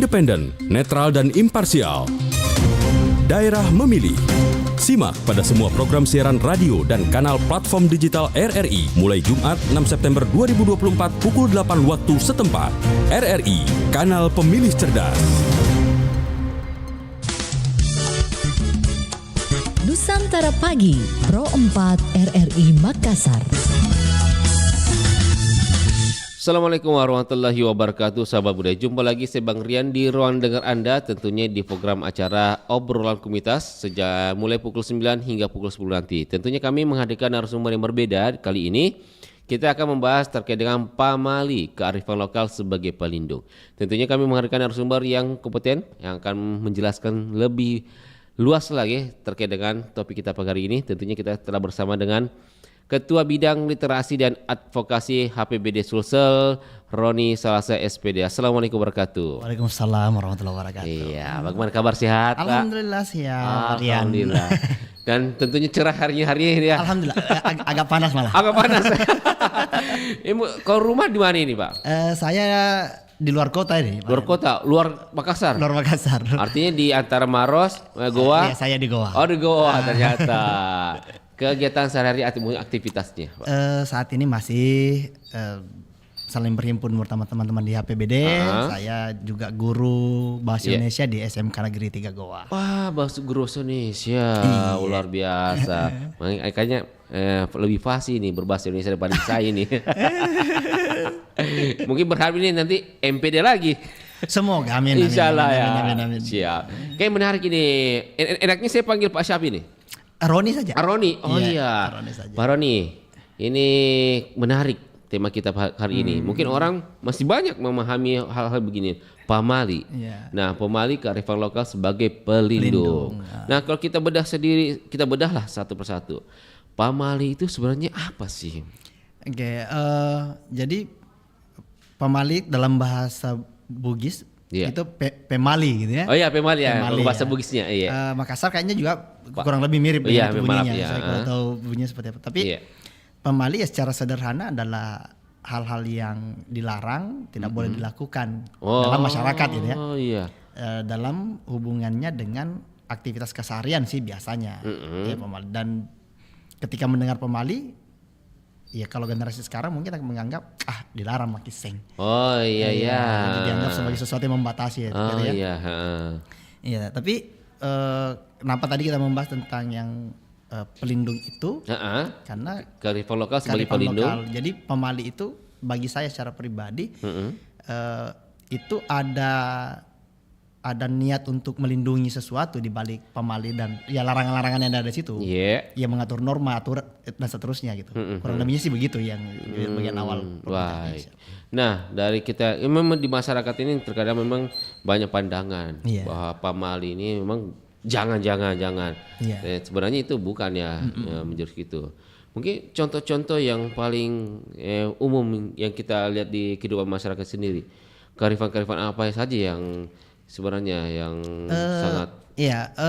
independen, netral dan imparsial. Daerah memilih. Simak pada semua program siaran radio dan kanal platform digital RRI mulai Jumat 6 September 2024 pukul 8 waktu setempat. RRI, kanal pemilih cerdas. Nusantara Pagi, Pro 4 RRI Makassar. Assalamualaikum warahmatullahi wabarakatuh, sahabat budaya. Jumpa lagi saya Bang Rian di ruang dengar Anda, tentunya di program acara Obrolan Komunitas sejak mulai pukul 9 hingga pukul 10 nanti. Tentunya kami menghadirkan narasumber yang berbeda. Kali ini kita akan membahas terkait dengan pamali, kearifan lokal sebagai pelindung. Tentunya kami menghadirkan narasumber yang kompeten yang akan menjelaskan lebih luas lagi terkait dengan topik kita pagi hari ini. Tentunya kita telah bersama dengan Ketua Bidang Literasi dan Advokasi HPBD Sulsel, Roni Salasa SPD. Assalamualaikum warahmatullahi wabarakatuh. Waalaikumsalam warahmatullahi wabarakatuh. Iya, bagaimana kabar, sehat? Alhamdulillah sihat. Alhamdulillah. Dan tentunya cerah hari ini ya. Alhamdulillah. Agak panas malah. Agak panas. Kalau rumah di mana ini, Pak? Saya di luar kota ini. Luar kota, luar Makassar. Luar Makassar. Artinya di antara Maros, Goa. Iya, saya di Goa. Oh, di Goa ternyata. Kegiatan sehari-hari aktivitasnya, Pak? Saat ini masih saling berhimpun bersama teman-teman di HPBD. Saya juga guru bahasa Indonesia di SMK Negeri 3 Goa. Wah, guru bahasa Indonesia, luar biasa. Makanya lebih fasih nih berbahasa Indonesia daripada saya ini. Mungkin berharap ini nanti MPD lagi. Semoga, amin. Insyaallah ya. Amin. Siap. Kayak menarik ini. Enaknya saya panggil Pak Syafi nih. Roni saja. Roni. Oh iya. Roni saja. Pak Roni, ini menarik tema kita hari ini. Mungkin orang masih banyak memahami hal-hal begini. Pamali. Iya. Nah, pamali kearifan lokal sebagai pelindung. Nah, kalau kita bedahlah satu persatu. Pamali itu sebenarnya apa sih? Oke, jadi pamali dalam bahasa Bugis itu pemali gitu ya. Oh iya, pemali ya. Pemali, Bahasa ya. Bugisnya, iya. Makassar kayaknya juga kurang lebih mirip Iya, dengan bunyinya. iya. Saya kurang tahu bunyinya seperti apa. Tapi pemali ya secara sederhana adalah hal-hal yang dilarang, tidak boleh dilakukan dalam masyarakat gitu ya. Oh iya. Dalam hubungannya dengan aktivitas keseharian sih biasanya. Ya, pemali. Dan ketika mendengar pemali, ya kalau generasi sekarang mungkin akan menganggap dilarang makin seng. Oh iya. Jadi dianggap sebagai sesuatu yang membatasi ya. Oh gitu ya. iya. Iya, tapi kenapa tadi kita membahas tentang yang pelindung itu? Karena Kearifan lokal sebagai kearifan pelindung. lokal. Jadi pemali itu bagi saya secara pribadi itu ada niat untuk melindungi sesuatu di balik pemali dan ya larangan-larangan yang ada di situ. Ya mengatur norma, aturan dan seterusnya gitu. Kurang lebihnya sih begitu yang bagian awal. Baik. Nah, dari kita memang di masyarakat ini terkadang memang banyak pandangan bahwa pamali ini memang jangan. Sebenarnya itu bukan ya menjurus gitu. Mungkin contoh-contoh yang paling umum yang kita lihat di kehidupan masyarakat sendiri. Kearifan-kearifan apa saja yang sebenarnya yang sangat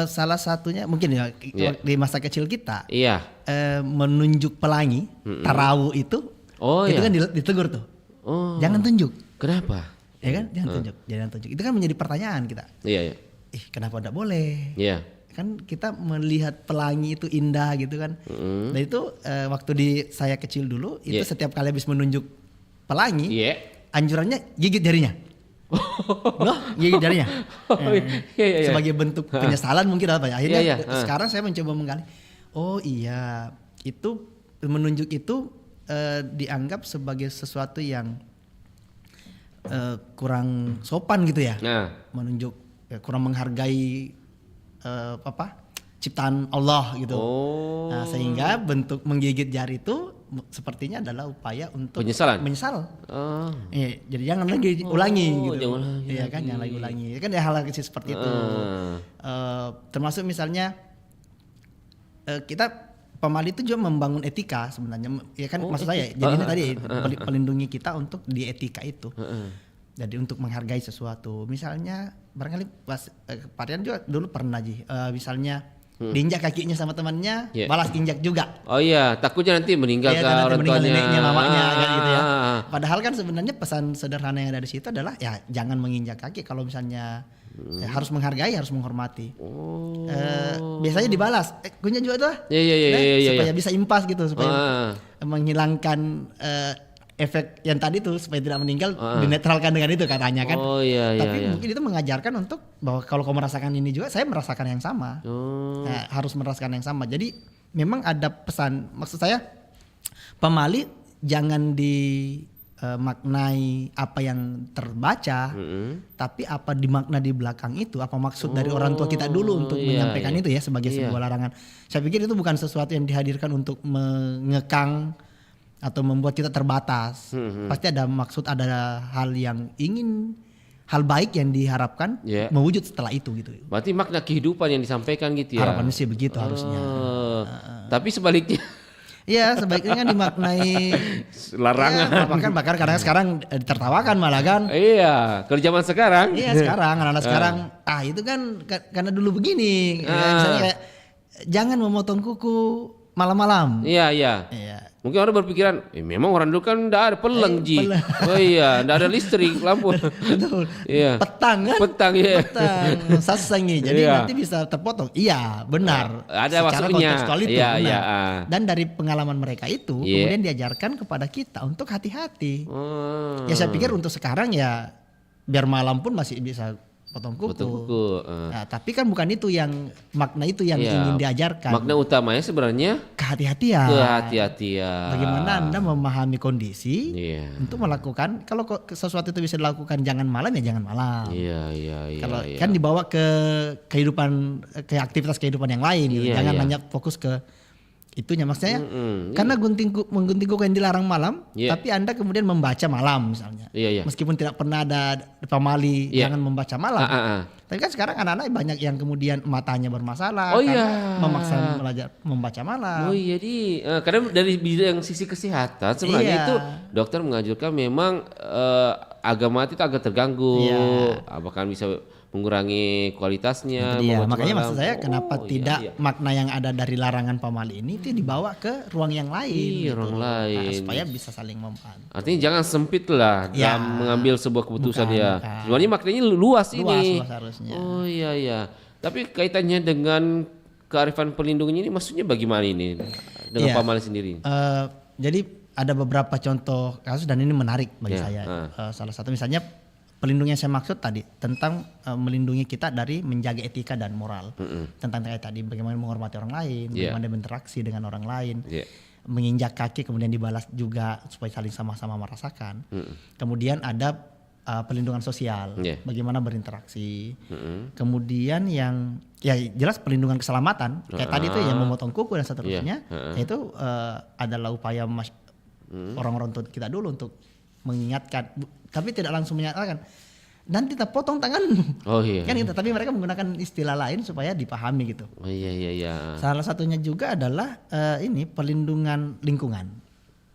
salah satunya mungkin ya di masa kecil kita menunjuk pelangi tarawu itu kan ditegur tuh. Jangan tunjuk. Kenapa? Ya kan, jangan tunjuk. Itu kan menjadi pertanyaan kita. Iya. Kenapa tidak boleh? Iya. Kan kita melihat pelangi itu indah gitu kan. Dan itu waktu saya kecil dulu itu setiap kali habis menunjuk pelangi, anjurannya gigit jarinya. Gigit jarinya. Sebagai bentuk penyesalan mungkin apa ya. Akhirnya sekarang saya mencoba menggali. Oh iya, itu menunjuk itu dianggap sebagai sesuatu yang kurang sopan gitu ya. Menunjuk kurang menghargai ciptaan Allah gitu. Nah, sehingga bentuk menggigit jari itu sepertinya adalah upaya untuk menyesal. Jadi jangan lagi ulangi gitu. Iya kan, jangan lagi ulangi. Kan ya hal kecil seperti itu. Termasuk misalnya kita pemali itu juga membangun etika sebenarnya. Ya kan maksud saya. Jadi ini tadi pelindungi kita untuk di etika itu. Jadi untuk menghargai sesuatu. Misalnya barangkali Pak Rian juga dulu pernah misalnya diinjak kakinya sama temannya, balas injak juga. Oh iya, takutnya nanti meninggal ke orang tuanya, neneknya, mamanya kan gitu ya. Padahal kan sebenarnya pesan sederhana yang ada di situ adalah ya jangan menginjak kaki kalau misalnya harus menghargai, harus menghormati. Biasanya dibalas, kunyah juga tuh. Supaya bisa impas gitu, supaya menghilangkan efek yang tadi tuh supaya tidak meninggal, dinetralkan dengan itu katanya kan. Tapi mungkin itu mengajarkan untuk bahwa kalau kau merasakan ini juga, saya merasakan yang sama. Nah, harus merasakan yang sama. Jadi memang ada pesan, maksud saya pamali jangan dimaknai apa yang terbaca, tapi apa dimakna di belakang itu, apa maksud dari orang tua kita dulu untuk menyampaikan itu ya sebagai sebuah larangan. Saya pikir itu bukan sesuatu yang dihadirkan untuk mengekang atau membuat kita terbatas. Pasti ada maksud, ada hal yang hal baik yang diharapkan mewujud setelah itu gitu. Berarti makna kehidupan yang disampaikan gitu ya. Harapannya sih begitu harusnya. Tapi sebaliknya. Iya, sebaiknya kan dimaknai larangan. Ya, bahkan kadang sekarang ditertawakan malah kan. Iya, kalau zaman sekarang. Iya, sekarang anak-anak sekarang itu kan karena dulu begini. Misalnya kayak jangan memotong kuku malam-malam. Iya. Mungkin orang berpikiran, memang orang dulu kan enggak ada peleng Ji. Oh iya, enggak ada listrik, lampu. Betul. Iya. Petang kan? Petang. Sasangi. Jadi nanti bisa terpotong. Iya, benar. Ada secara maksudnya. kontekstual itu. Iya. Dan dari pengalaman mereka itu kemudian diajarkan kepada kita untuk hati-hati. Ya saya pikir untuk sekarang ya biar malam pun masih bisa potong kuku. Nah, tapi kan bukan itu yang makna itu yang ingin diajarkan. Makna utamanya sebenarnya kehati-hatian. Bagaimana Anda memahami kondisi untuk melakukan, kalau sesuatu itu bisa dilakukan jangan malam ya jangan malam. Iya. Kalau kan dibawa ke kehidupan, ke aktivitas kehidupan yang lain gitu. Jangan hanya fokus ke itunya, maksudnya karena menggunting kuku yang dilarang malam, tapi Anda kemudian membaca malam misalnya, meskipun tidak pernah ada pamali jangan membaca malam. Tapi kan sekarang anak-anak banyak yang kemudian matanya bermasalah karena memaksa belajar membaca malam. Karena dari bidang sisi kesehatan sebenarnya itu dokter menganjurkan memang agama itu agak terganggu, bahkan bisa mengurangi kualitasnya. Makanya maksud saya kenapa tidak makna yang ada dari larangan pamali ini itu dibawa ke ruang yang lain. Ruang lain. Supaya bisa saling membantu. Artinya jangan sempit lah dalam mengambil sebuah keputusan bukan. Sebenarnya maknanya luas ini. Luas harusnya. Tapi kaitannya dengan kearifan pelindungan ini maksudnya bagaimana ini dengan pamali sendiri? Jadi ada beberapa contoh kasus dan ini menarik bagi saya. Salah satu misalnya pelindungan yang saya maksud tadi tentang melindungi kita dari menjaga etika dan moral, tentang kayak tadi bagaimana menghormati orang lain, bagaimana berinteraksi dengan orang lain, menginjak kaki kemudian dibalas juga supaya saling sama-sama merasakan. Kemudian ada pelindungan sosial, bagaimana berinteraksi. Kemudian yang jelas pelindungan keselamatan kayak tadi itu yang memotong kuku dan seterusnya, itu adalah upaya orang-orang tua kita dulu untuk mengingatkan, tapi tidak langsung menyatakan nanti kita potong tanganmu. Kan gitu, tapi mereka menggunakan istilah lain supaya dipahami gitu. Salah satunya juga adalah ini pelindungan lingkungan.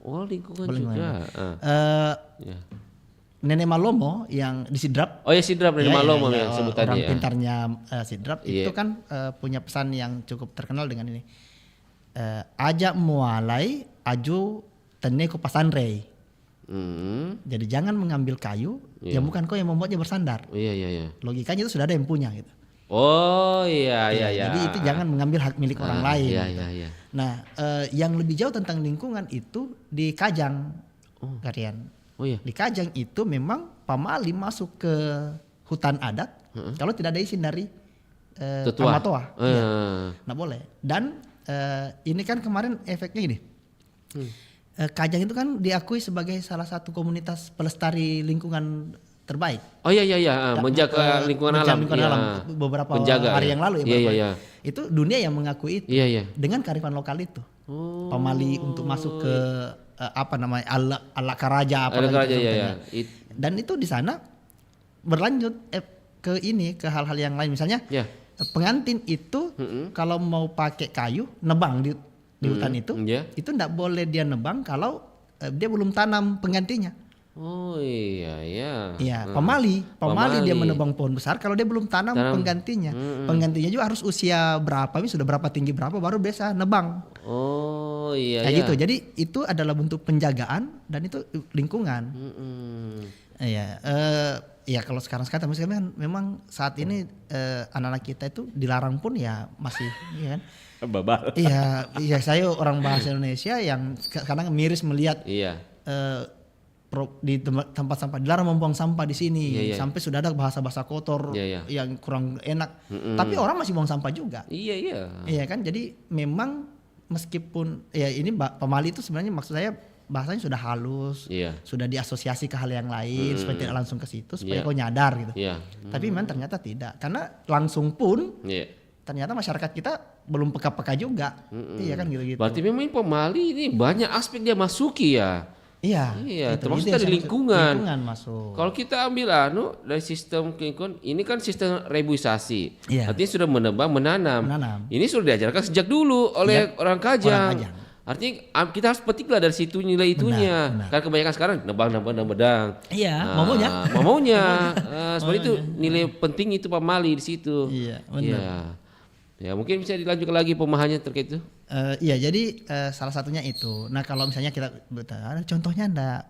Lingkungan juga. Nenek Malomo yang di Sidrap. Sidrap Nenek Malomo ya sebutannya. Orang pintarnya Sidrap itu kan punya pesan yang cukup terkenal dengan ini. Ajak mualai aju teneko pasanrei. Jadi jangan mengambil kayu yang bukan kau yang membuatnya bersandar. Logikanya itu sudah ada yang punya gitu. Jadi itu jangan mengambil hak milik orang lain. Nah, yang lebih jauh tentang lingkungan itu di Kajang, Karian. Di Kajang itu memang pamali masuk ke hutan adat kalau tidak ada izin dari pamatoa. Nah boleh. Dan ini kan kemarin efeknya gini. Kajang itu kan diakui sebagai salah satu komunitas pelestari lingkungan terbaik. Menjaga lingkungan alam. Beberapa penjaga, hari yang lalu ya. Itu dunia yang mengakui itu dengan kearifan lokal itu. Pamali untuk masuk ke ala karaja Dan itu di sana berlanjut ke hal-hal yang lain, misalnya pengantin itu kalau mau pakai kayu nebang di hutan itu enggak boleh dia nebang kalau dia belum tanam penggantinya. Oh iya ya. Iya, pemali dia Pemali. menebang pohon besar kalau dia belum tanam penggantinya. Penggantinya juga harus usia berapa, sudah berapa tinggi berapa baru biasa nebang. Oh iya Kayak ya. gitu. Jadi itu adalah bentuk penjagaan dan itu lingkungan. Iya, ya kalau sekarang kan memang saat ini anak-anak kita itu dilarang pun ya masih, ya kan? Babal. Iya, saya orang bahasa Indonesia yang kadang miris melihat Iya. di tempat sampah dilarang membuang sampah di sini, Iya. sampai sudah ada bahasa-bahasa kotor Iya. yang kurang enak. Tapi orang masih buang sampah juga. Iya. Iya kan, jadi memang meskipun ya ini pemali itu sebenarnya maksud saya bahasanya sudah halus, Iya. sudah diasosiasi ke hal yang lain supaya tidak langsung ke situ supaya Iya. kau nyadar gitu. Iya. Tapi memang ternyata tidak, karena langsung pun Iya. ternyata masyarakat kita belum peka-peka juga. Iya kan gitu-gitu. Berarti memang ini pemali ini banyak aspek dia masuki ya. Iya. Iya, itu termasuk yang dari saya maksud. lingkungan. Lingkungan masuk. Kalau kita ambil dari sistem lingkungan, ini kan sistem rebuisasi. Iya. Artinya sudah menebang, menanam. Ini sudah diajarkan sejak dulu oleh orang Kajang. Artinya kita harus petiklah dari situ nilai itunya. Benar. Karena kebanyakan sekarang nebang. Iya, maunya. Maunya. Seperti itu nilai penting itu pemali di situ. Iya, benar. Iya. Ya mungkin bisa dilanjutkan lagi pemahamannya terkait itu. Iya, jadi salah satunya itu. Nah kalau misalnya kita ada contohnya ada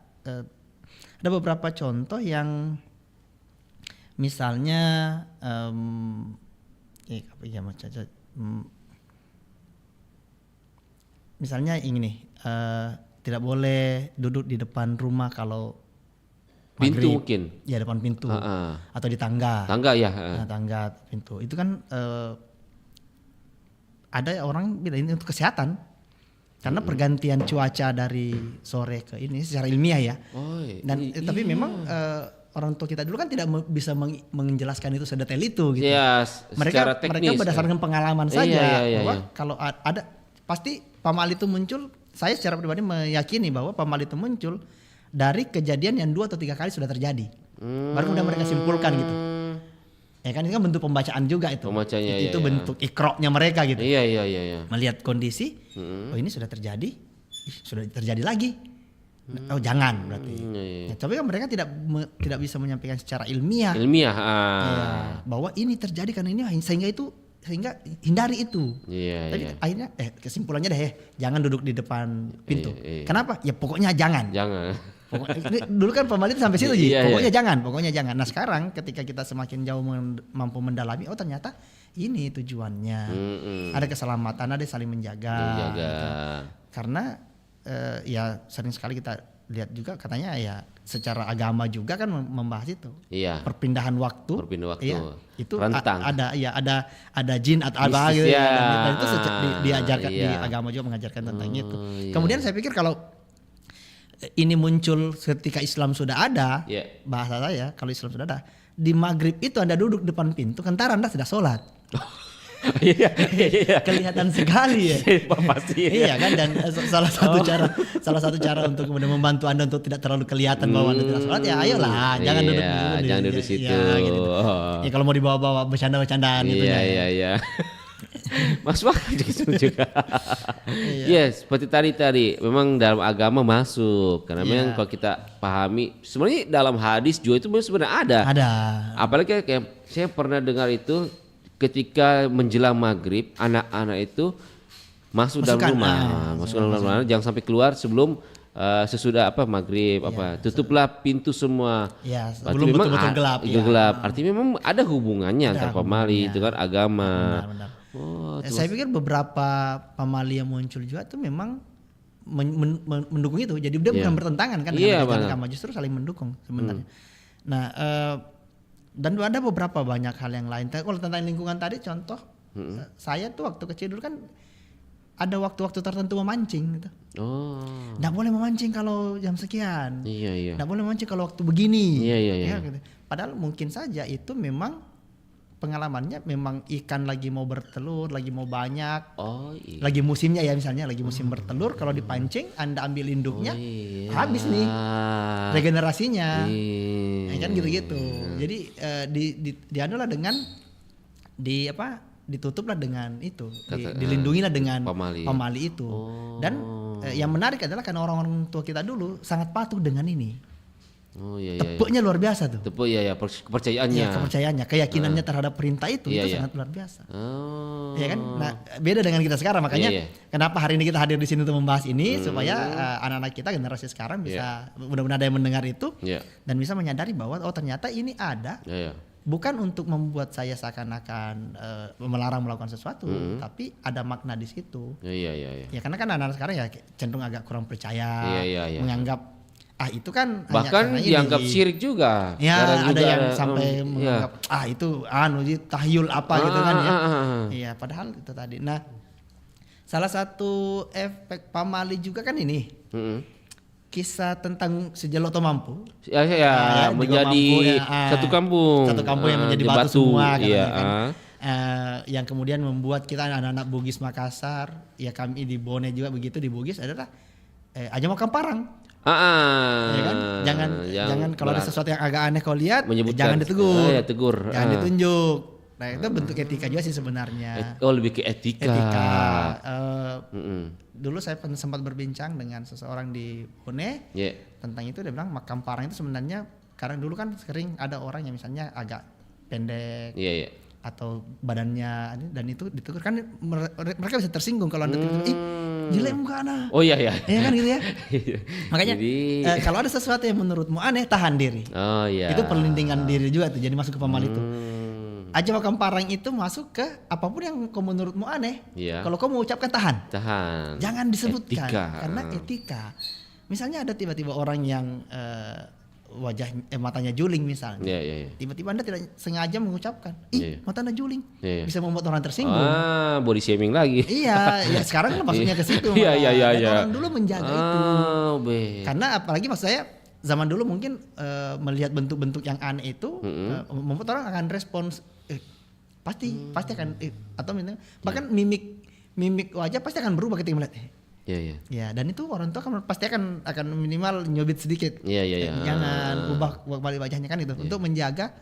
beberapa contoh yang misalnya misalnya ini nih, tidak boleh duduk di depan rumah kalau Pintu maghrib. mungkin. Ya depan pintu atau di tangga. Tangga ya. Nah, tangga pintu itu kan ada orang bilang ini untuk kesehatan karena pergantian cuaca dari sore ke ini secara ilmiah ya. Dan tapi memang orang tua kita dulu kan tidak bisa menjelaskan itu sedetail itu gitu. Ya, mereka teknis, berdasarkan pengalaman saja iya, bahwa iya. kalau ada pasti pamali itu muncul. Saya secara pribadi meyakini bahwa pamali itu muncul dari kejadian yang 2 atau 3 kali sudah terjadi. Baru kemudian mereka simpulkan gitu. Ya kan itu kan bentuk pembacaan juga itu. Pembacanya, itu iya. bentuk ikroknya mereka gitu. Iya. Melihat kondisi, oh ini sudah terjadi, sudah terjadi lagi. Oh jangan berarti. Ya, tapi kan mereka tidak bisa menyampaikan secara ilmiah. Ilmiah. Ya, bahwa ini terjadi karena ini sehingga hindari itu. Tapi akhirnya kesimpulannya jangan duduk di depan pintu. Kenapa? Ya pokoknya jangan. Dulu kan pemali sampai situ pokoknya jangan. Nah sekarang ketika kita semakin jauh mampu mendalami, oh ternyata ini tujuannya. Ada keselamatan, ada saling menjaga. Gitu. Karena ya sering sekali kita lihat juga katanya ya secara agama juga kan membahas itu. Iya. Perpindahan waktu. Iya, itu ada jin atau apa gitu ya. Dan itu diajarkan di agama juga mengajarkan tentang itu. Kemudian saya pikir kalau ini muncul ketika Islam sudah ada, bahasa saya kalau Islam sudah ada, di maghrib itu Anda duduk depan pintu, kentara Anda sudah sholat. Iya. Kelihatan sekali ya. Pasti. Iya kan, dan salah satu cara untuk kemudian membantu Anda untuk tidak terlalu kelihatan bahwa Anda tidak sholat, ya ayolah jangan duduk dulu. Jangan duduk di situ. Ya, gitu. Ya kalau mau dibawa-bawa bercanda-bercandaan gitu ya. Iya. Masuk akal juga. Yes, seperti tadi memang dalam agama masuk karena memang kalau kita pahami sebenarnya dalam hadis juga itu sebenarnya ada. Apalagi kayak saya pernah dengar itu ketika menjelang maghrib anak-anak itu masuk dalam rumah, jangan sampai keluar sebelum sesudah maghrib tutuplah pintu semua. Ya, sebelum betul-betul gelap. Artinya memang ada hubungannya antara pamali dengan agama. Benar. Saya pikir beberapa pamali yang muncul juga itu memang mendukung itu. Jadi dia bukan bertentangan kan dengan ajaran agama, justru saling mendukung sebenarnya. Nah, dan ada beberapa banyak hal yang lain. Kalau tentang lingkungan tadi contoh, saya tuh waktu kecil dulu kan ada waktu-waktu tertentu memancing gitu. Nggak boleh memancing kalau jam sekian. Iya. Nggak boleh memancing kalau waktu begini. Iya. Ya, gitu. Padahal mungkin saja itu memang pengalamannya memang ikan lagi mau bertelur, lagi mau banyak. Lagi musimnya ya, misalnya lagi musim bertelur, kalau dipancing Anda ambil induknya, habis nih regenerasinya. Ya kan gitu-gitu. Jadi dianulah dengan ditutuplah dengan itu, dilindungilah dengan pamali itu. Dan yang menarik adalah karena orang-orang tua kita dulu sangat patuh dengan ini. Oh iya. Tepuknya luar biasa tuh. Tepuk ya kepercayaannya. Ya, kepercayaannya, keyakinannya terhadap perintah itu Iya. sangat luar biasa. Oh. Ya kan? Nah, beda dengan kita sekarang, makanya Iya. kenapa hari ini kita hadir di sini untuk membahas ini supaya anak-anak kita generasi sekarang bisa mudah-mudahan ada yang mendengar itu dan bisa menyadari bahwa oh ternyata ini ada. Iya. Bukan untuk membuat saya seakan-akan melarang melakukan sesuatu, tapi ada makna di situ. Iya. Ya karena kan anak-anak sekarang ya cenderung agak kurang percaya, Iya. menganggap itu kan bahkan hanya dianggap syirik juga. Ya, ada juga yang sampai menganggap itu tahyul apa gitu kan ya. Iya, padahal itu tadi. Nah, salah satu efek pamali juga kan ini. Kisah tentang Sejeloto mampu. Ya, menjadi mampu, satu kampung. Satu kampung yang menjadi di batu semua iya. kan. Yang kemudian membuat kita anak-anak Bugis Makassar, ya kami di Bone juga begitu di Bugis adalah aja mau Parang. Ya kan? Jangan kalau ada sesuatu yang agak aneh kau lihat, jangan ditegur. Tegur. Jangan ditunjuk. Nah, itu bentuk etika juga sih sebenarnya. Lebih ke etika. Dulu saya sempat berbincang dengan seseorang di Bone tentang itu, dia bilang makam Parang itu sebenarnya karena dulu kan sering ada orang yang misalnya agak pendek. Atau badannya dan itu ditegur kan mereka bisa tersinggung kalau Anda tegur, jelek muka Anda. Oh iya. Ya kan gitu ya. Makanya kalau ada sesuatu yang menurutmu aneh, tahan diri. Oh iya. Itu perlindungan diri juga tuh, jadi masuk ke pamali itu. Aja makam Parang itu masuk ke apapun yang kau menurutmu aneh. Kalau kau mau ucapkan tahan. Jangan disebutkan karena etika. Misalnya ada tiba-tiba orang yang matanya juling misalnya. Tiba-tiba Anda tidak sengaja mengucapkan, mata Anda juling. Bisa membuat orang tersinggung. Body shaming lagi. Iya, sekarang maksudnya ke situ. Iya. Orang dulu menjaga itu. Karena apalagi maksud saya zaman dulu mungkin melihat bentuk-bentuk yang aneh itu membuat orang akan respons pasti akan atau bahkan mimik wajah pasti akan berubah ketika melihat Ya, dan itu orang tua pasti akan minimal nyubit sedikit. Jangan ubah balik wajahnya kan itu untuk menjaga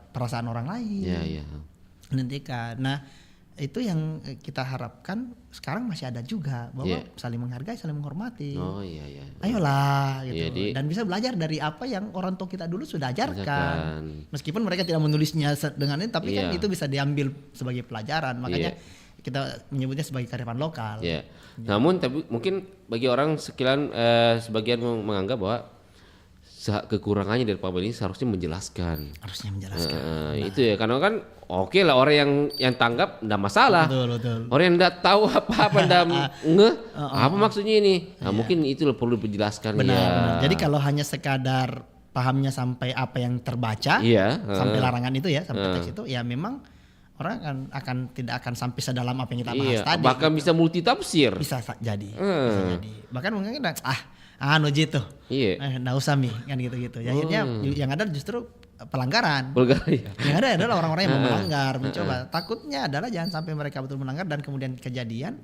perasaan orang lain. Nantikan. Nah, itu yang kita harapkan sekarang masih ada juga bahwa saling menghargai, saling menghormati. Ayolah gitu. Dan bisa belajar dari apa yang orang tua kita dulu sudah ajarkan. Meskipun mereka tidak menulisnya dengan ini, tapi kan itu bisa diambil sebagai pelajaran. Makanya kita menyebutnya sebagai kearifan lokal. Namun tapi mungkin bagi orang sebagian menganggap bahwa kekurangannya dari pamali ini seharusnya menjelaskan. Itu ya, karena kan oke lah orang yang tanggap enggak masalah. Betul. Orang yang enggak tahu apa-apa apa maksudnya ini. Mungkin itu perlu dijelaskan. Benar. Jadi kalau hanya sekadar pahamnya sampai apa yang terbaca, sampai larangan itu ya, sampai teks itu, ya memang orang tidak akan sampai sedalam apa yang kita bahas tadi. Bahkan bisa multitafsir. Bisa jadi. Bahkan mungkin gitu. Nggak usah kan gitu. Ya, akhirnya yang ada justru pelanggaran. Yang ada adalah orang-orang yang melanggar, mencoba. Takutnya adalah jangan sampai mereka betul melanggar dan kemudian kejadian.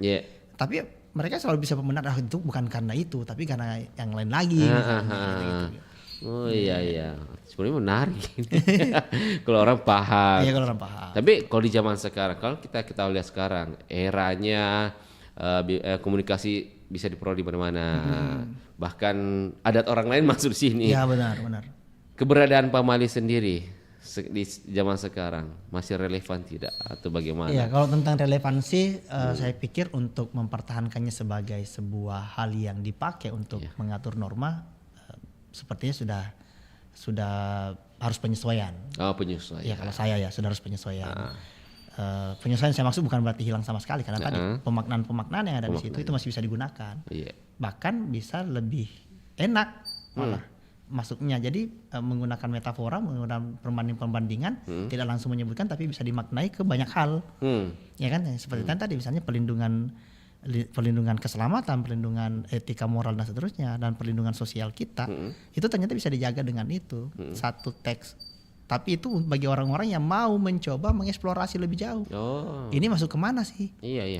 Tapi mereka selalu bisa membenar itu bukan karena itu, tapi karena yang lain lagi. Gitu. Oh iya. Sebenarnya menarik. Kalau orang paham. Iya, kalau orang paham. Tapi kalau di zaman sekarang, kalau kita lihat sekarang, eranya komunikasi bisa diperoleh di mana-mana. Bahkan adat orang lain masuk di sini. Iya, benar. Keberadaan pamali sendiri di zaman sekarang masih relevan tidak atau bagaimana? Iya, kalau tentang relevansi, saya pikir untuk mempertahankannya sebagai sebuah hal yang dipakai untuk mengatur norma, sepertinya sudah harus penyesuaian. Penyesuaian. Ya, kalau saya sudah harus penyesuaian. Penyesuaian saya maksud bukan berarti hilang sama sekali karena tadi pemaknaan yang ada di situ itu masih bisa digunakan. Bahkan bisa lebih enak malah masuknya. Jadi menggunakan metafora, menggunakan perbandingan, tidak langsung menyebutkan tapi bisa dimaknai ke banyak hal. Ya kan? Seperti tadi misalnya perlindungan keselamatan, perlindungan etika moral dan seterusnya, dan perlindungan sosial kita, itu ternyata bisa dijaga dengan itu satu teks. Tapi itu bagi orang-orang yang mau mencoba mengeksplorasi lebih jauh. Ini masuk kemana sih?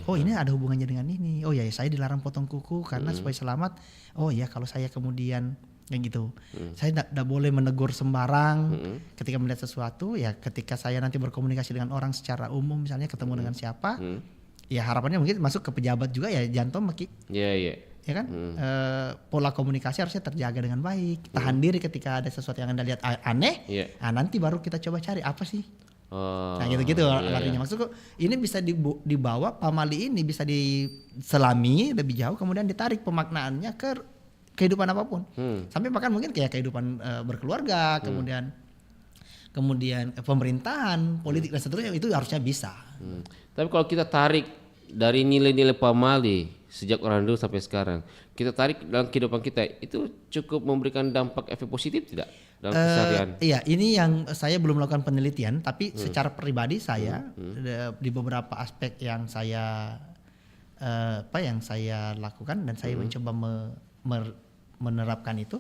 Oh, ini ada hubungannya dengan ini. Oh ya, saya dilarang potong kuku karena supaya selamat. Oh ya, kalau saya kemudian kayak gitu, saya tidak boleh menegur sembarang ketika melihat sesuatu. Ya, ketika saya nanti berkomunikasi dengan orang secara umum, misalnya ketemu dengan siapa. Ya harapannya mungkin masuk ke pejabat juga ya jantung maki. ya kan? Pola komunikasi harusnya terjaga dengan baik. Tahan diri ketika ada sesuatu yang Anda lihat aneh. Nanti baru kita coba cari apa sih. Nah gitu-gitu artinya. Maksudku ini bisa dibawa pamali ini bisa diselami lebih jauh, kemudian ditarik pemaknaannya ke kehidupan apapun. Sampai bahkan mungkin kayak kehidupan berkeluarga, kemudian pemerintahan, politik dan seterusnya, itu harusnya bisa. Tapi kalau kita tarik dari nilai-nilai pamali sejak orang dulu sampai sekarang, kita tarik dalam kehidupan kita, itu cukup memberikan dampak efek positif tidak dalam keseharian? Iya, ini yang saya belum melakukan penelitian, tapi secara pribadi saya di beberapa aspek yang saya lakukan dan saya mencoba menerapkan itu,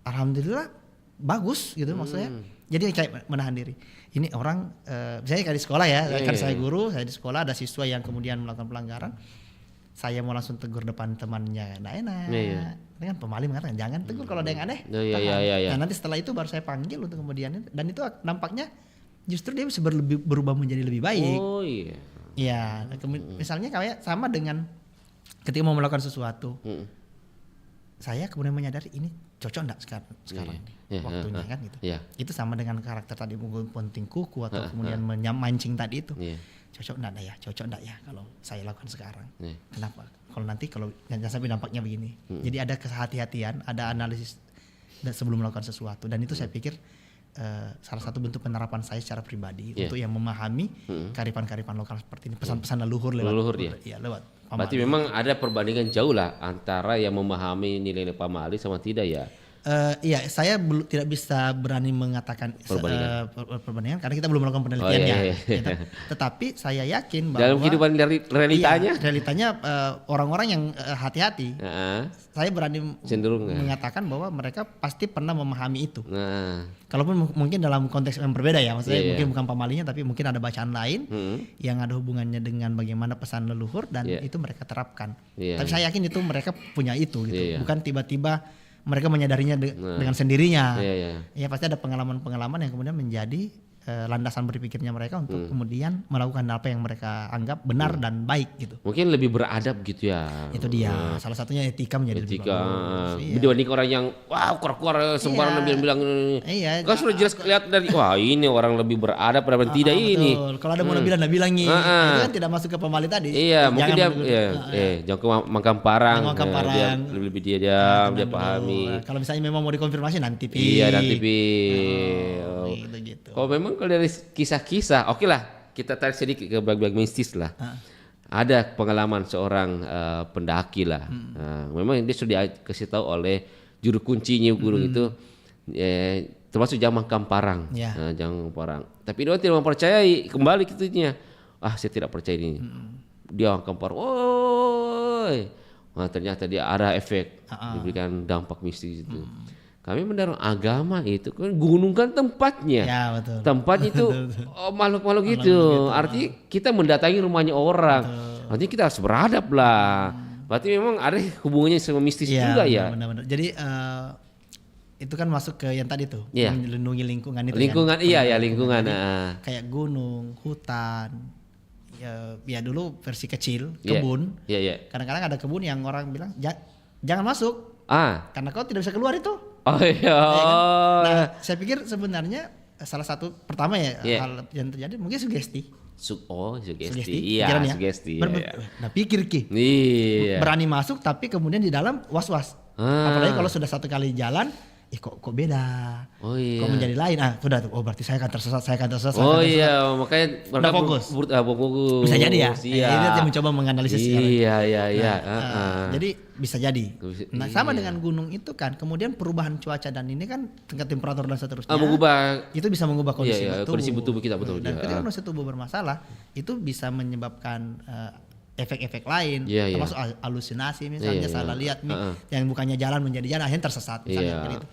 alhamdulillah bagus gitu maksudnya. Jadi kayak menahan diri. Ini orang, misalnya kayak di sekolah ya, kan saya guru, saya di sekolah ada siswa yang kemudian melakukan pelanggaran, saya mau langsung tegur depan temannya, nggak enak. Dengan pemali mengatakan jangan tegur kalau ada yang aneh. Nah nanti setelah itu baru saya panggil untuk kemudian, dan itu nampaknya justru dia bisa berubah menjadi lebih baik. Iya, misalnya kayak sama dengan ketika mau melakukan sesuatu, saya kemudian menyadari ini cocok enggak sekarang waktunya kan gitu. Itu sama dengan karakter tadi penting kuku atau kemudian mancing tadi itu. Cocok enggak ya kalau saya lakukan sekarang. Kenapa? Kalau jangan sampai dampaknya begini. Jadi ada kehati-hatian, ada analisis sebelum melakukan sesuatu, dan itu saya pikir salah satu bentuk penerapan saya secara pribadi untuk yang memahami kearifan-kearifan lokal seperti ini, pesan-pesan leluhur lewat pamali. Berarti memang ada perbandingan jauh lah antara yang memahami nilai-nilai pamali sama tidak ya? Iya, saya tidak bisa berani mengatakan perbandingan karena kita belum melakukan penelitiannya. Tetapi saya yakin bahwa dalam kehidupan realitanya, orang-orang yang hati-hati, saya berani mengatakan bahwa mereka pasti pernah memahami itu. Kalaupun mungkin dalam konteks yang berbeda ya, maksudnya mungkin bukan pamalinya, tapi mungkin ada bacaan lain yang ada hubungannya dengan bagaimana pesan leluhur dan itu mereka terapkan. Tapi saya yakin itu mereka punya itu gitu, bukan tiba-tiba mereka menyadarinya dengan sendirinya. Ya pasti ada pengalaman-pengalaman yang kemudian menjadi landasan berpikirnya mereka untuk kemudian melakukan apa yang mereka anggap benar dan baik gitu. Mungkin lebih beradab gitu ya. Itu dia. Salah satunya etika menjadi lebih bagus. Dibanding orang yang keluar sembarangan bilang kan sudah jelas kelihatan dari ini orang lebih beradab daripada tidak ini. Kalau ada mau bilang bilangin. Itu kan tidak masuk ke pamali tadi. Iya, mungkin dia jangan ke Makam Parang. Dia lebih dia pahami. Kalau misalnya memang mau dikonfirmasi nanti nanti gitu. Kalau memang kalau dari kisah-kisah, oke lah kita tarik sedikit ke bagian mistis lah. Ada pengalaman seorang pendaki lah. Memang dia sudah dikasih tahu oleh juru kuncinya gunung itu, termasuk Jang Makam Parang. Jang Parang. Tapi dia tidak mempercayai, kembali kitunya. Saya tidak percaya ini. Dia Makam Parang. Ternyata dia ada efek, diberikan dampak mistis itu. Kami mendarung agama itu kan gunung kan tempatnya. Ya, betul. Tempatnya itu makhluk-makhluk itu. Artinya kita mendatangi rumahnya orang. Artinya kita harus beradab lah. Berarti memang ada hubungannya sama mistis juga ya. Benar-benar. Jadi itu kan masuk ke yang tadi tuh, melindungi lingkungan itu. Lingkungan kan? Lingkungan. Kayak gunung, hutan. Ya dulu versi kecil, kebun. Kadang-kadang ada kebun yang orang bilang jangan masuk. Karena kau tidak bisa keluar itu. Nah, saya pikir sebenarnya salah satu pertama hal yang terjadi mungkin sugesti. Sugesti. Sugesti. Nah, pikir berani masuk tapi kemudian di dalam was-was. Apalagi kalau sudah satu kali jalan, kok beda. Kok menjadi lain. Sudah tuh. Berarti saya akan tersesat. Makanya udah fokus. Bisa jadi ya. Dia mencoba menganalisis. Jadi bisa jadi. Nah, sama dengan gunung itu kan, kemudian perubahan cuaca dan ini kan tingkat temperatur dan seterusnya. Itu bisa mengubah kondisi tubuh kita, betul. Dan ketika kondisi tubuh bermasalah, itu bisa menyebabkan efek-efek lain, termasuk halusinasi misalnya, salah lihat yang bukannya jalan menjadi jalan, akhirnya tersesat misalnya seperti itu.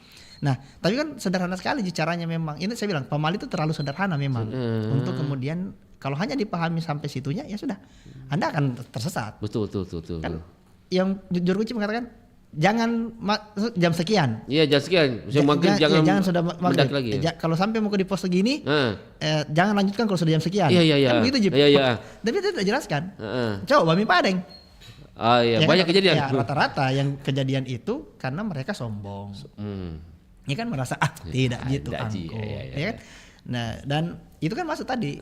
Nah, tapi kan sederhana sekali caranya memang. Ini saya bilang pamali itu terlalu sederhana memang untuk kemudian kalau hanya dipahami sampai situnya ya sudah, Anda akan tersesat. Betul. Kan, yang juru kunci mengatakan jangan jam sekian. Iya, jam sekian. Jangan sudah maghrib lagi. Kalau sampai mau di pos segini, jangan lanjutkan kalau sudah jam sekian. Iya. Kan begitu Jip. Iya. Tapi dia tidak jelaskan. Coba Bami Padeng. Oh iya, Ya banyak kan, kejadian. ya, rata-rata yang kejadian itu karena mereka sombong. Ya kan merasa tidak gitu angkuh. Ya kan? Nah, dan itu kan masuk tadi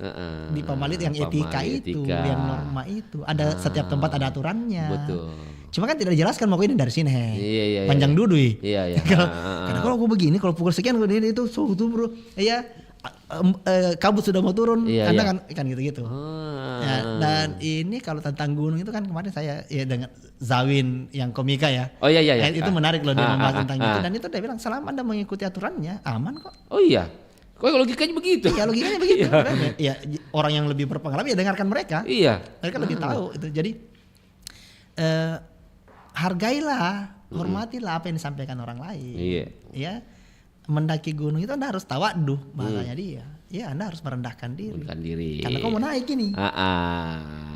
di pamalit yang etika itu, yang norma itu. Ada setiap tempat ada aturannya. Betul. Cuma kan tidak dijelaskan mau ini dari sini Iya, panjang dudui. Iya. Karena kalau aku begini, kalau pukul sekian ini itu suhu tuh bro. Iya. Kabut sudah mau turun, Anda kan gitu-gitu. Ya, dan ini kalau tentang gunung itu kan kemarin saya ya dengan Zawin yang komika ya. Oh iya. Itu menarik loh dia membahas tentang itu, dan itu dia bilang selama Anda mengikuti aturannya aman kok. Oh iya. Kok logikanya begitu? Iya logikanya begitu. Ya orang yang lebih berpengalaman ya dengarkan mereka. Iya. Mereka lebih tahu itu. Jadi hargailah, hormatilah apa yang disampaikan orang lain. Iya. Ya. Mendaki gunung itu Anda harus tawadduh bahasanya dia. Ya Anda harus merendahkan diri. Karena kau mau naik ini.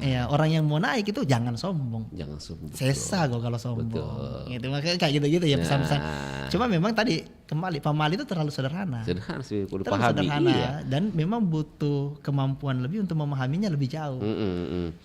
Ya orang yang mau naik itu jangan sombong. Sesa kok kalau sombong. Betul. Gitu makanya kayak gitu-gitu ya pesan-pesan. Cuma memang tadi kembali pamali itu terlalu sederhana. Sederhana sih, perlu terlalu pahami. Sederhana Iya. dan memang butuh kemampuan lebih untuk memahaminya lebih jauh.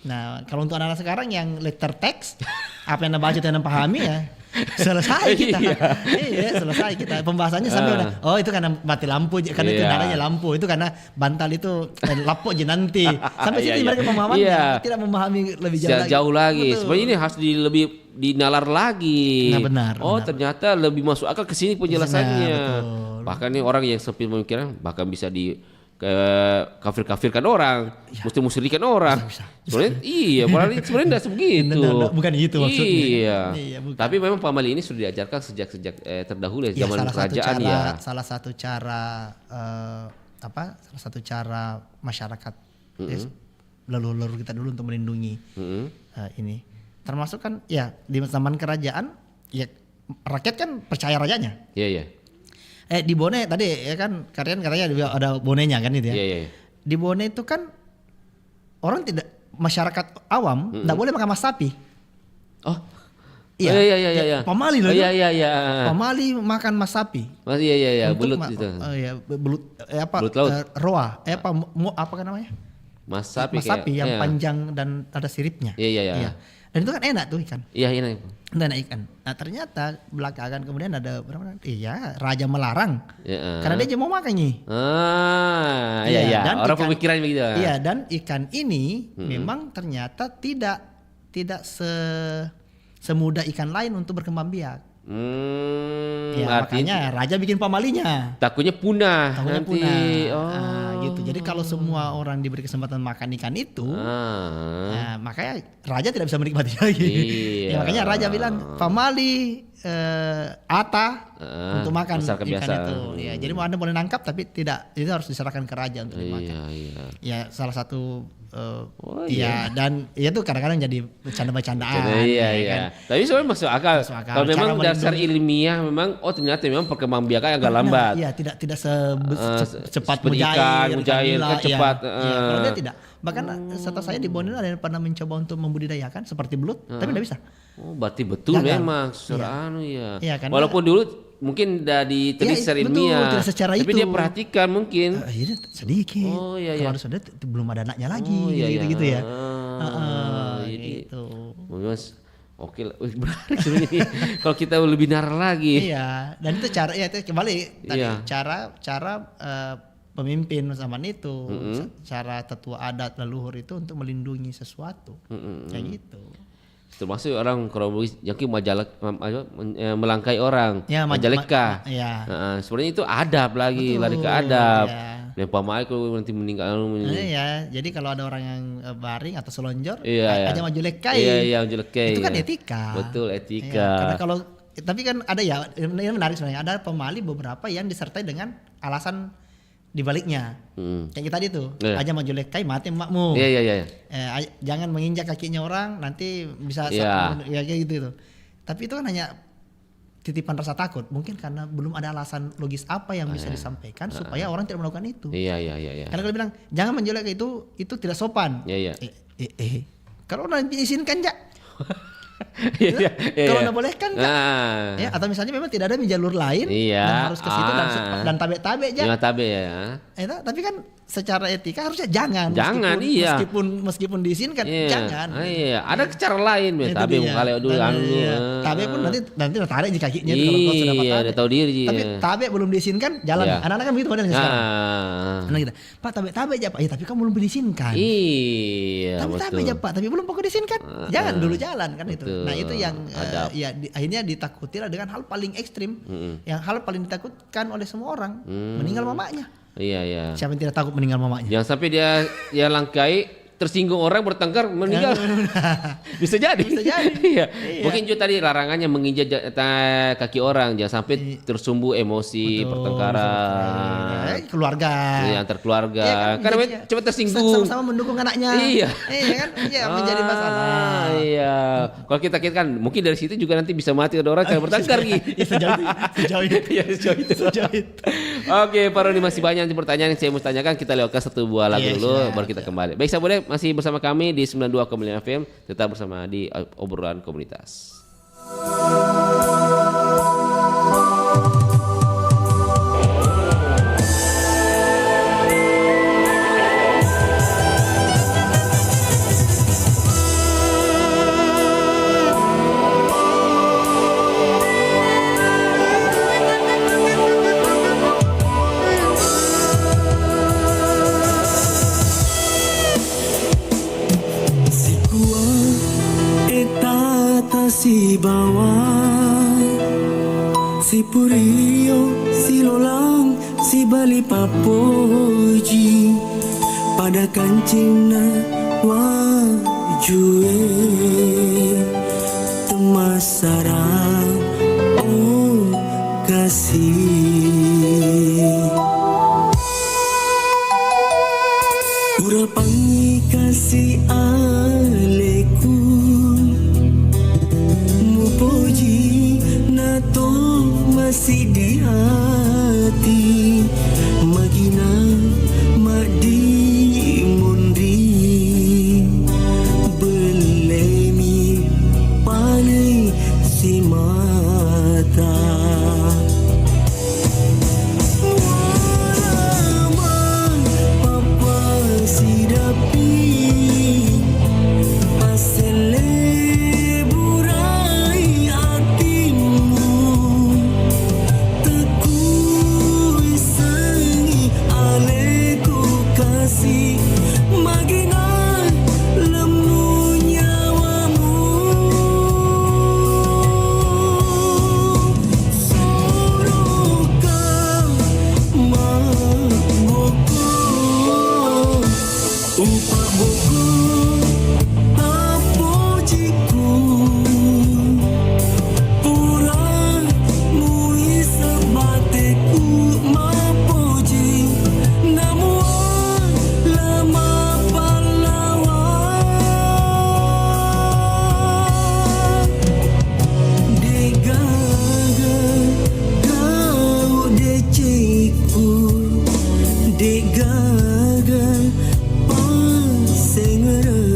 Nah kalau untuk anak-anak sekarang yang letter text apa yang Anda baca dan Anda pahami ya. Selesai kita. Iya, selesai kita. Pembahasannya sampai udah. Oh, itu karena mati lampu, karena itu nadanya lampu, itu karena bantal itu lapuk aja nanti. Sampai situ mereka pemahamannya tidak memahami lebih jauh lagi. Sebenarnya ini harus lebih dinalar lagi. Nah, benar. Ternyata lebih masuk akal ke sini penjelasannya. Betul. Bahkan nih orang yang sempit pemikiran bahkan bisa di kafir-kafirkan orang, musyrikan orang. Sebenarnya sebenarnya tidak sebegitu. Bukan itu maksudnya. Iya tapi memang pamali ini sudah diajarkan sejak terdahulu ya, zaman kerajaan ya. Salah satu cara masyarakat leluhur kita dulu untuk melindungi ini. Termasuk kan ya di zaman kerajaan ya rakyat kan percaya rajanya. Iya. Di Bone tadi ya kan katanya ada bonenya kan itu ya. Iya. Di Bone itu kan masyarakat awam tidak boleh makan mas sapi. Oh. Iya. Pamali loh. Iya. Pamali makan mas sapi. Oh iya. Belut itu. Belut laut. Roa. Apa kan namanya? Mas sapi yang panjang dan ada siripnya. Iya. Dan itu kan enak tuh ikan. Iya enak. Dan ikan. Nah ternyata belakangan kemudian ada raja melarang karena dia mau makan nih. Iya. Orang pemikiran begitu. Iya dan ikan ini memang ternyata tidak semudah ikan lain untuk berkembang biak. Makanya raja bikin pamalinya. Takutnya punah. Gitu. Jadi kalau semua orang diberi kesempatan makan ikan itu, makanya raja tidak bisa menikmati lagi. Makanya raja bilang pamali untuk makan ikan itu. Ya, jadi Anda boleh nangkap tapi tidak, itu harus diserahkan ke raja untuk dimakan. Ya salah satu dan itu kadang-kadang jadi bercanda-bercandaan. Iya. Tapi sebenarnya masuk akal. Kalau memang dasar ilmiah memang ternyata memang perkembangbiakan agak lambat. Iya, tidak secepat mujair kan cepat. Kalau dia tidak. Bahkan setelah saya di Borneo ada yang pernah mencoba untuk membudidayakan seperti belut, tapi tidak bisa. Oh, berarti betul memang secara Iya, kan, walaupun dulu mungkin dari secara ilmiah, tapi dia perhatikan mungkin. Sedikit. Oh iya. Kalau sudah belum ada anaknya lagi, gitu ya. Gitu. Mas, oke, menarik sebenarnya. Kalau kita lebih narar lagi. Iya, dan itu cara itu kembali tadi cara pemimpin zaman itu, cara tetua adat leluhur itu untuk melindungi sesuatu, kayak gitu. Termasuk orang kronologis yang melangkai orang, majaleka. Sebenarnya itu adab lagi, lari ke adab. Dan pamai kalau nanti meninggal. Jadi kalau ada orang yang baring atau selonjor, aja maju lekai. Iya, maju lekai. Itu kan etika. Betul, etika. Karena tapi kan ada ini menarik sebenarnya. Ada pemali beberapa yang disertai dengan alasan dibaliknya. Kayak kita tadi tuh, aja maju lekai mati emakmu. Iya. Jangan menginjak kakinya orang, nanti bisa kayak gitu. Tapi itu kan hanya titipan rasa takut. Mungkin karena belum ada alasan logis apa yang bisa disampaikan supaya orang tidak melakukan itu. Iya. Karena kalau bilang jangan menjelek itu tidak sopan. Iya. Kalau orang izinkan ya. Kalau nggak boleh kan atau misalnya memang tidak ada jalur lain dan harus ke situ dan tabe-tabe aja. Tabe ya. Tapi kan secara etika harusnya jangan. Iya. Meskipun diizinkan, jangan. Iya, ada cara lain, tapi kalau dulu Tabe pun nanti tarik di kakinya kalau kau sudah Iya, udah tahu diri. Tapi tabe belum diizinkan, jalan. Anak-anak kan begitu modelnya sekarang. Anak kita, Pak tabe aja Pak. Ya tapi kamu belum diizinkan. Iya, tabe aja Pak, tapi belum pokok diizinkan. Jangan dulu jalan kan itu. Nah, itu yang akhirnya ditakuti lah dengan hal paling ekstrim. Yang hal paling ditakutkan oleh semua orang, meninggal mamanya. Iya. Siapa yang tidak takut meninggal mamanya? Jangan sampai dia langkai tersinggung orang bertengkar meninggal. Bisa jadi. Iya. Mungkin juga tadi larangannya menginjak kaki orang, jangan sampai tersumbu emosi, pertengkaran. Keluarga. Iya, antar keluarga. Iya, Karena cepat tersinggung. Sama-sama mendukung anaknya. Iya. Kan? Iya, menjadi masalah. Iya. Kalau kita kan mungkin dari situ juga nanti bisa mati ada orang karena bertengkar gitu. Sejauh itu. Oke, Pak Roni, masih banyak pertanyaan yang saya mau tanyakan. Kita lewatkan satu buah lagu dulu, baru kita kembali. Baik, sahabat, masih bersama kami di 92,5 FM. Tetap bersama di obrolan komunitas. Si bawah, si Purio, si Lolang, si Bali Papoji, pada kancingna wajue temasarang oh kasih urapangi kasih aleku puji nato masih di hati magina madi mundi belemi pane si mata papa si dapi pasele Dek gagal pas ngera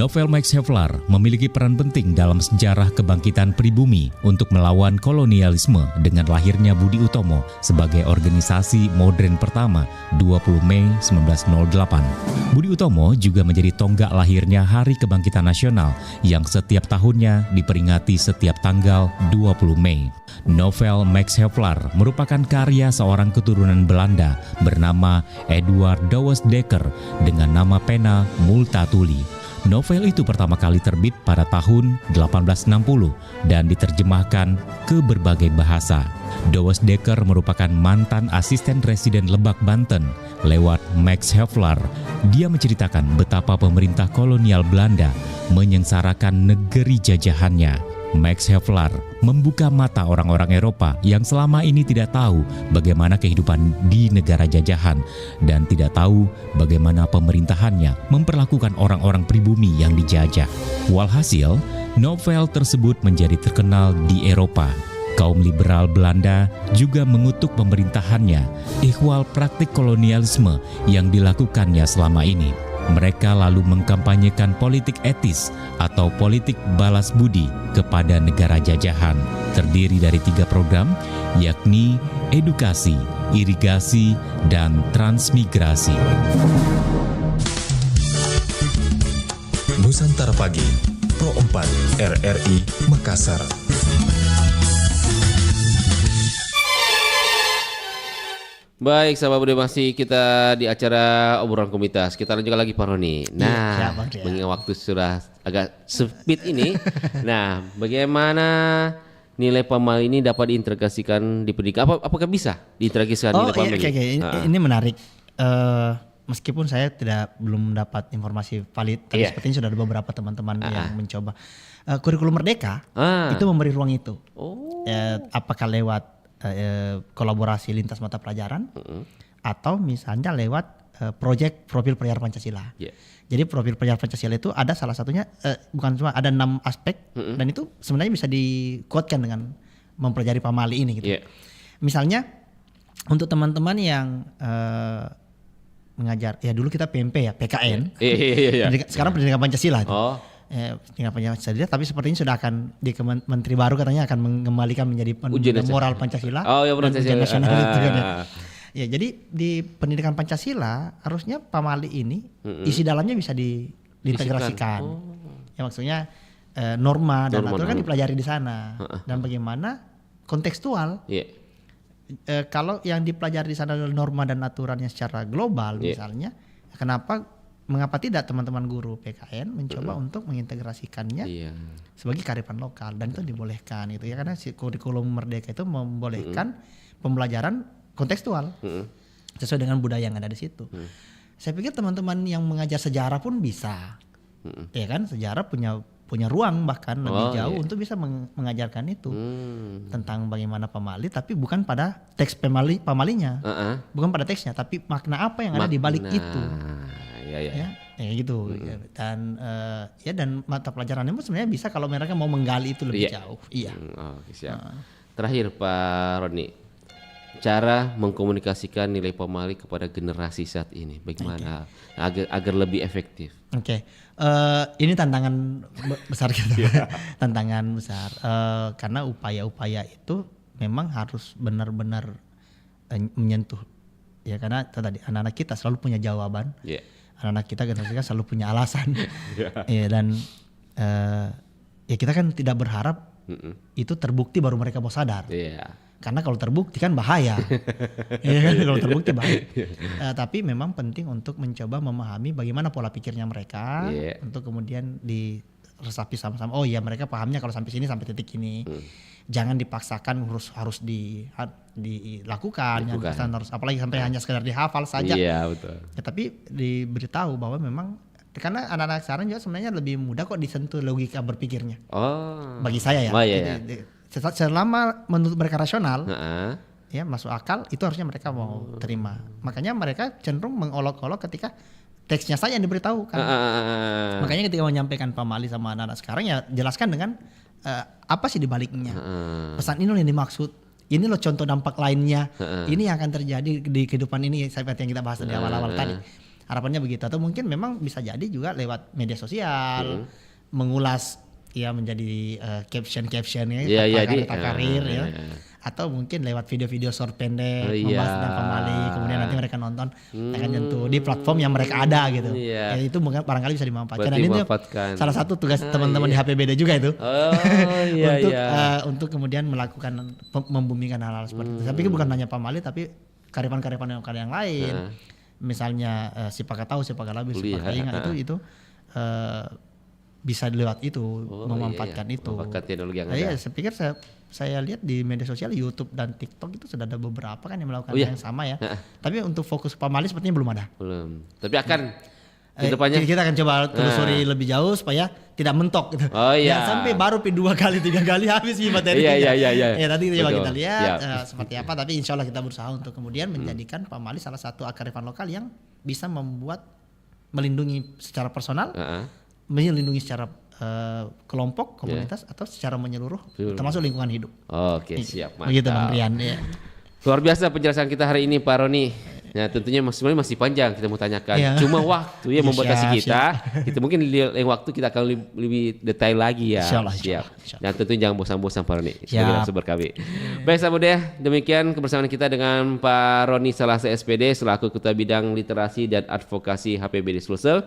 Novel Max Havelaar memiliki peran penting dalam sejarah kebangkitan pribumi untuk melawan kolonialisme dengan lahirnya Budi Utomo sebagai organisasi modern pertama 20 Mei 1908. Budi Utomo juga menjadi tonggak lahirnya Hari Kebangkitan Nasional yang setiap tahunnya diperingati setiap tanggal 20 Mei. Novel Max Havelaar merupakan karya seorang keturunan Belanda bernama Eduard Douwes Dekker dengan nama pena Multatuli. Novel itu pertama kali terbit pada tahun 1860 dan diterjemahkan ke berbagai bahasa. Douwes Dekker merupakan mantan asisten residen Lebak, Banten. Lewat Max Havelaar, dia menceritakan betapa pemerintah kolonial Belanda menyengsarakan negeri jajahannya. Max Havelaar membuka mata orang-orang Eropa yang selama ini tidak tahu bagaimana kehidupan di negara jajahan dan tidak tahu bagaimana pemerintahannya memperlakukan orang-orang pribumi yang dijajah. Walhasil, novel tersebut menjadi terkenal di Eropa. Kaum liberal Belanda juga mengutuk pemerintahannya ihwal praktik kolonialisme yang dilakukannya selama ini. Mereka lalu mengkampanyekan politik etis atau politik balas budi kepada negara jajahan, terdiri dari 3 program, yakni edukasi, irigasi, dan transmigrasi. Nusantara Pagi, Pro 4 RRI Makassar. Baik, sahabat Bude, masih kita di acara obrolan komunitas. Kita lanjutkan lagi Pak Roni. Nah, mengingat waktu sudah agak sempit ini. Nah, bagaimana nilai pamali ini dapat diintegrasikan di pendidikan? Apakah bisa diintegrasikan nilai pamali? Ini menarik. Meskipun saya belum dapat informasi valid, tapi sepertinya sudah ada beberapa teman-teman yang mencoba. Kurikulum Merdeka itu memberi ruang itu. Apakah lewat kolaborasi lintas mata pelajaran atau misalnya lewat proyek profil pelajar Pancasila. Jadi profil pelajar Pancasila itu ada salah satunya bukan cuma ada 6 aspek dan itu sebenarnya bisa dikuatkan dengan mempelajari pamali ini gitu. Misalnya untuk teman-teman yang mengajar, ya dulu kita PMP ya, PKN. Sekarang pendidikan Pancasila itu. Tinggal Pancasila, tapi sepertinya sudah akan di Menteri baru katanya akan mengembalikan menjadi moral Pancasila dan ujian nasional itu kan ya. Ya, jadi di pendidikan Pancasila harusnya pamali ini isi dalamnya bisa diintegrasikan. Ya maksudnya norma dan aturan kan dipelajari di sana dan bagaimana kontekstual. Kalau yang dipelajari di sana adalah norma dan aturannya secara global misalnya, mengapa tidak teman-teman guru PKN mencoba untuk mengintegrasikannya sebagai kearifan lokal, dan itu dibolehkan gitu ya, karena si kurikulum Merdeka itu membolehkan pembelajaran kontekstual sesuai dengan budaya yang ada di situ. Saya pikir teman-teman yang mengajar sejarah pun bisa, ya kan, sejarah punya ruang bahkan lebih jauh untuk bisa mengajarkan itu tentang bagaimana pamali, tapi bukan pada teks pamalinya, bukan pada teksnya, tapi makna apa yang ada di balik itu. Ya gitu. Dan dan mata pelajarannya sebenarnya bisa kalau mereka mau menggali itu lebih jauh. Siap. Terakhir Pak Roni, cara mengkomunikasikan nilai pamali kepada generasi saat ini bagaimana agar lebih efektif? Ini tantangan besar kita. Tantangan besar karena upaya-upaya itu memang harus benar-benar menyentuh, ya, karena tadi anak-anak kita selalu punya jawaban. Anak-anak kita generasi kan selalu punya alasan. Dan kita kan tidak berharap itu terbukti baru mereka mau sadar. Karena kalau terbukti kan bahaya. Kalau terbukti bahaya. Tapi memang penting untuk mencoba memahami bagaimana pola pikirnya mereka, untuk kemudian diresapi sama-sama. Oh iya, mereka pahamnya kalau sampai sini, sampai titik ini. Jangan dipaksakan harus dilakukan. Harus, apalagi sampai hanya sekedar dihafal saja. Betul. Ya, tapi diberitahu bahwa memang karena anak-anak sekarang juga sebenarnya lebih mudah kok disentuh logika berpikirnya. Bagi saya ya. Selama menurut mereka rasional, ya masuk akal, itu harusnya mereka mau terima. Makanya mereka cenderung mengolok-olok ketika teksnya saja yang diberitahu kan. Makanya ketika menyampaikan pamali sama anak-anak sekarang, ya jelaskan dengan apa sih dibaliknya. Pesan ini loh yang dimaksud. Ini loh contoh dampak lainnya. Ini yang akan terjadi di kehidupan ini, seperti yang kita bahas di awal-awal tadi. Harapannya begitu, atau mungkin memang bisa jadi juga lewat media sosial mengulas ya menjadi caption ya karir ya. Atau mungkin lewat video-video short pendek membahas tentang pamali, kemudian nanti mereka nonton akan nyentuh di platform yang mereka ada gitu. Ya, itu mungkin barangkali bisa dimanfaatkan. Dan ini salah satu tugas teman-teman di HPBD juga itu. Untuk kemudian melakukan membumikan hal-hal seperti itu. Tapi bukan hanya pamali tapi karifan-karifan yang lain. Misalnya si Pakatau, si Pakalabi, si Pakainga itu bisa lewat itu memanfaatkan itu. Memanfaatkan teknologi yang ada. Iya, saya pikir saya lihat di media sosial YouTube dan TikTok itu sudah ada beberapa kan yang melakukan yang sama ya. Tapi untuk fokus pamali sepertinya belum ada. Belum. Tapi akan kedepannya kita akan coba telusuri lebih jauh supaya tidak mentok gitu. Ya, sampai baru 2 kali 3 kali habis materinya. Iya. Ya nanti coba kita lihat seperti apa. Tapi insya Allah kita berusaha untuk kemudian menjadikan pamali salah satu kearifan lokal yang bisa membuat melindungi secara personal, melindungi secara kelompok, komunitas atau secara menyeluruh termasuk lingkungan hidup. Oke, siap. Mantap. Begitu Bang Rian ya. Luar biasa penjelasan kita hari ini Pak Roni. Ya tentunya sebenarnya masih panjang kita mau tanyakan. Cuma waktu yang membatasi kita. Kita mungkin lain waktu kita akan lebih detail lagi ya. Siap. Dan tentunya jangan bosan-bosan Pak Roni sebagai narasumber kami. Baik sahabat budaya, demikian kebersamaan kita dengan Pak Roni Salasa SPD selaku Ketua Bidang Literasi dan Advokasi HPBD Sulsel.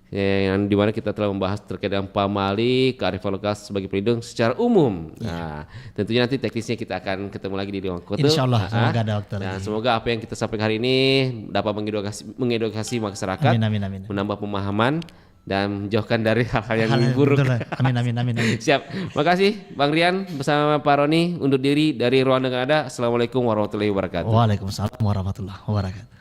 Yang dimana kita telah membahas terkait dengan pamali, kearifan lokal sebagai pelindung secara umum. Nah, tentunya nanti teknisnya kita akan ketemu lagi di ruang kota. Insyaallah, semoga ada waktu. Dan semoga apa yang kita sampaikan hari ini dapat mengedukasi masyarakat, amin. menambah pemahaman dan menjauhkan dari hal-hal yang buruk. Amin. Siap. Makasih Bang Rian bersama Pak Roni undur diri dari ruang dengar Anda. Assalamualaikum warahmatullahi wabarakatuh. Waalaikumsalam warahmatullahi wabarakatuh.